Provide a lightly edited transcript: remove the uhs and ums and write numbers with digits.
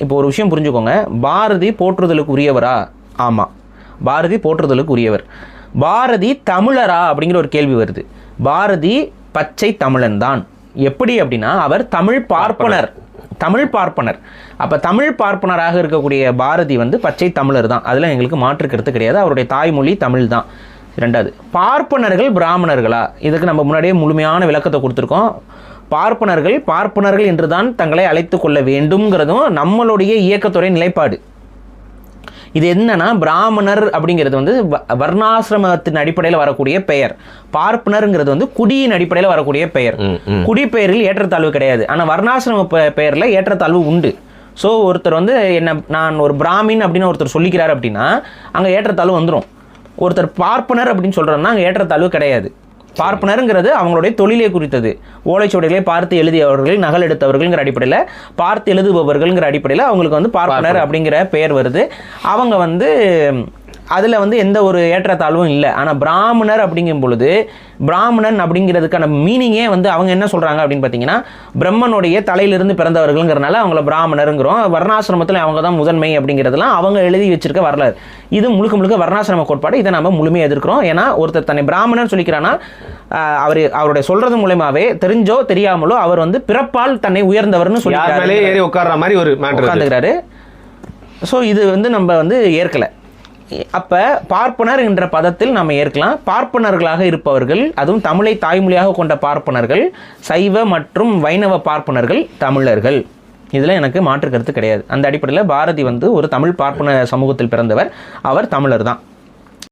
இப்போ ஒரு விஷயம் புரிஞ்சுக்கோங்க, பாரதி போற்றுதலுக்கு உரியவரா? ஆமாம், பாரதி போற்றுதலுக்கு உரியவர். பாரதி தமிழரா அப்படிங்கிற ஒரு கேள்வி வருது. பாரதி பச்சை தமிழன் தான். எப்படி அப்படின்னா அவர் தமிழ் பார்ப்பனர். அப்போ தமிழ் பார்ப்பனராக இருக்கக்கூடிய பாரதி வந்து பச்சை தமிழர் தான். அதில் எங்களுக்கு மாற்று கருத்து கிடையாது. அவருடைய தாய்மொழி தமிழ் தான். ரெண்டாவது, பார்ப்பனர்கள் பிராமணர்களா? இதுக்கு நம்ம முன்னாடியே முழுமையான விளக்கத்தை கொடுத்துருக்கோம். பார்ப்பனர்கள் என்று தான் தங்களை அழைத்து கொள்ள வேண்டும்ங்கிறதும் நம்மளுடைய இயக்கத்துறை நிலைப்பாடு. இது என்னன்னா, பிராமணர் அப்படிங்கிறது வந்து வர்ணாசிரமத்தின் அடிப்படையில் வரக்கூடிய பெயர். பார்ப்பனருங்கிறது வந்து குடியின் அடிப்படையில் வரக்கூடிய பெயர். குடிப்பெயரில் ஏற்றத்தாழ்வு கிடையாது. ஆனால் வர்ணாசிரம பெயரில் ஏற்றத்தாழ்வு உண்டு. ஸோ ஒருத்தர் வந்து நான் ஒரு பிராமின் அப்படின்னு ஒருத்தர் சொல்லிக்கிறார் அப்படின்னா அங்கே ஏற்றத்தாழ்வு வந்துடும். ஒருத்தர் பார்ப்பனர் அப்படின்னு சொல்கிறோம்னா அங்கே ஏற்றத்தாழ்வு கிடையாது. பார்ப்பனருங்கிறது அவங்களுடைய தொழிலை குறித்தது. ஓலைச்சுவடிகளை பார்த்து எழுதியவர்கள், நகல் எடுத்தவர்கள்ங்கிற அடிப்படையில், பார்த்து எழுதுபவர்கள்ங்கிற அடிப்படையில் அவங்களுக்கு வந்து பார்ப்பனர் அப்படிங்கிற பெயர் வருது. அவங்க வந்து அதில் வந்து எந்த ஒரு ஏற்றத்தாழ்வும் இல்லை. ஆனால் பிராமணர் அப்படிங்கும் பொழுது பிராமணன் அப்படிங்கிறதுக்கான மீனிங்கே வந்து அவங்க என்ன சொல்கிறாங்க அப்படின்னு பார்த்தீங்கன்னா, பிரம்மனுடைய தலையிலிருந்து பிறந்தவர்கள்ங்கிறனால அவங்கள பிராமணருங்கிறோம். வர்ணாசிரமத்தில் அவங்க தான் முதன்மை அப்படிங்கிறதுலாம் அவங்க எழுதி வச்சிருக்க வரலாறு. இது முழுக்க வர்ணாசிரம கோட்பாடு. இதை நம்ம முழுமையாக எதிர்க்கிறோம். ஏன்னா ஒருத்தர் தன்னை பிராமணர் சொல்லிக்கிறான்னா அவருடைய சொல்றது மூலமாவே தெரிஞ்சோ தெரியாமலோ அவர் வந்து பிறப்பால் தன்னை உயர்ந்தவர்னு சொல்லி உட்கார்ற மாதிரி ஒரு உட்கார்ந்துக்கிறாரு. ஸோ இது வந்து நம்ம வந்து ஏற்கலை. அப்போ பார்ப்பனர் என்ற பதத்தில் நம்ம ஏற்கலாம். பார்ப்பனர்களாக இருப்பவர்கள், அதுவும் தமிழை தாய்மொழியாக கொண்ட பார்ப்பனர்கள், சைவ மற்றும் வைணவ பார்ப்பனர்கள் தமிழர்கள். இதில் எனக்கு மாற்று கருத்து கிடையாது. அந்த அடிப்படையில் பாரதி வந்து ஒரு தமிழ் பார்ப்பன சமூகத்தில் பிறந்தவர். அவர் தமிழர் தான்.